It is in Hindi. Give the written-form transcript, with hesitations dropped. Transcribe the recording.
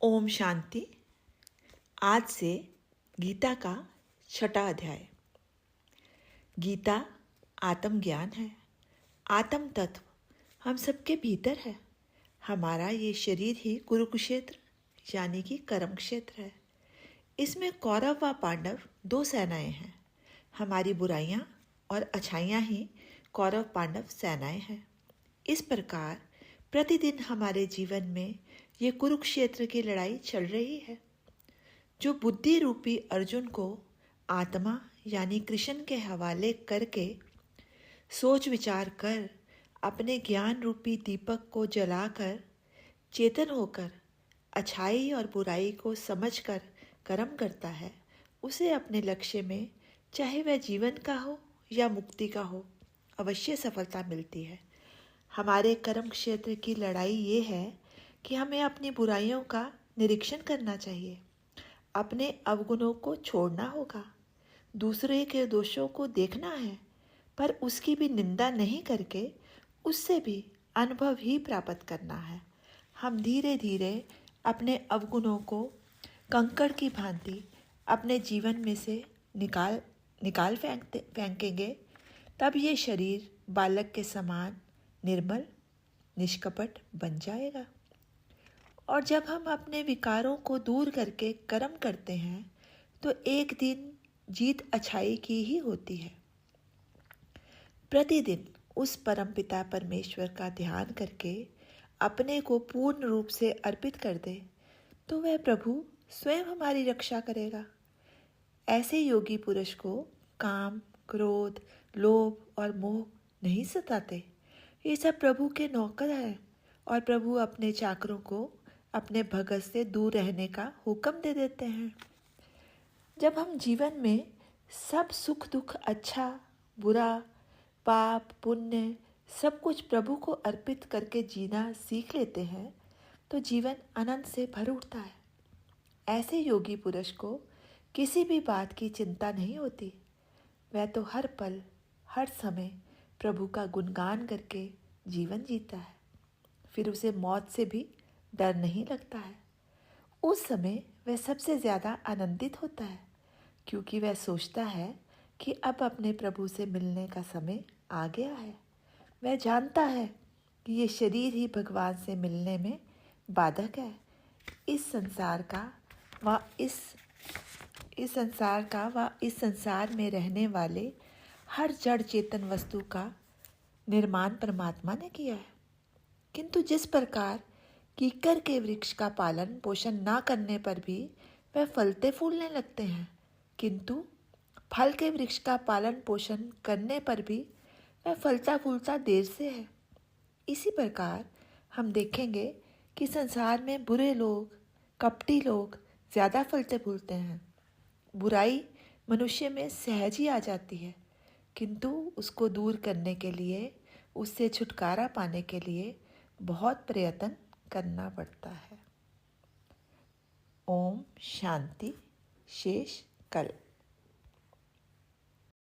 ओम शांति। आज से गीता का 6वां अध्याय। गीता आत्मज्ञान है। आत्म तत्व हम सबके भीतर है। हमारा ये शरीर ही कुरुक्षेत्र यानी कि कर्म क्षेत्र है। इसमें कौरव व पांडव 2 सेनाएं हैं। हमारी बुराइयां और अच्छाइयां ही कौरव पांडव सेनाएं हैं। इस प्रकार प्रतिदिन हमारे जीवन में ये कुरुक्षेत्र की लड़ाई चल रही है। जो बुद्धि रूपी अर्जुन को आत्मा यानी कृष्ण के हवाले करके सोच विचार कर अपने ज्ञान रूपी दीपक को जलाकर चेतन होकर अच्छाई और बुराई को समझकर कर्म करता है, उसे अपने लक्ष्य में चाहे वह जीवन का हो या मुक्ति का हो अवश्य सफलता मिलती है। हमारे कर्म क्षेत्र की लड़ाई ये है कि हमें अपनी बुराइयों का निरीक्षण करना चाहिए, अपने अवगुणों को छोड़ना होगा, दूसरे के दोषों को देखना है, पर उसकी भी निंदा नहीं करके उससे भी अनुभव ही प्राप्त करना है। हम धीरे धीरे अपने अवगुणों को कंकड़ की भांति अपने जीवन में से निकाल फेंकेंगे, तब ये शरीर बालक के समान निर्मल निष्कपट बन जाएगा। और जब हम अपने विकारों को दूर करके कर्म करते हैं तो एक दिन जीत अच्छाई की ही होती है। प्रतिदिन उस परमपिता परमेश्वर का ध्यान करके अपने को पूर्ण रूप से अर्पित कर दे तो वह प्रभु स्वयं हमारी रक्षा करेगा। ऐसे योगी पुरुष को काम, क्रोध, लोभ और मोह नहीं सताते। ये सब प्रभु के नौकर हैं और प्रभु अपने चाकरों को अपने भगत से दूर रहने का हुक्म दे देते हैं। जब हम जीवन में सब सुख दुख, अच्छा बुरा, पाप पुण्य सब कुछ प्रभु को अर्पित करके जीना सीख लेते हैं तो जीवन आनंद से भर उठता है। ऐसे योगी पुरुष को किसी भी बात की चिंता नहीं होती। वह तो हर पल हर समय प्रभु का गुणगान करके जीवन जीता है। फिर उसे मौत से भी डर नहीं लगता है। उस समय वह सबसे ज़्यादा आनंदित होता है क्योंकि वह सोचता है कि अब अपने प्रभु से मिलने का समय आ गया है। वह जानता है कि ये शरीर ही भगवान से मिलने में बाधक है। इस संसार व इस संसार में रहने वाले हर जड़ चेतन वस्तु का निर्माण परमात्मा ने किया है। किंतु जिस प्रकार कीकर के वृक्ष का पालन पोषण ना करने पर भी वह फलते फूलने लगते हैं, किंतु फल के वृक्ष का पालन पोषण करने पर भी वह फलता फूलता देर से है। इसी प्रकार हम देखेंगे कि संसार में बुरे लोग, कपटी लोग ज़्यादा फलते फूलते हैं। बुराई मनुष्य में सहज ही आ जाती है, किंतु उसको दूर करने के लिए, उससे छुटकारा पाने के लिए बहुत प्रयत्न करना पड़ता है। ओम शांति। शेष कल।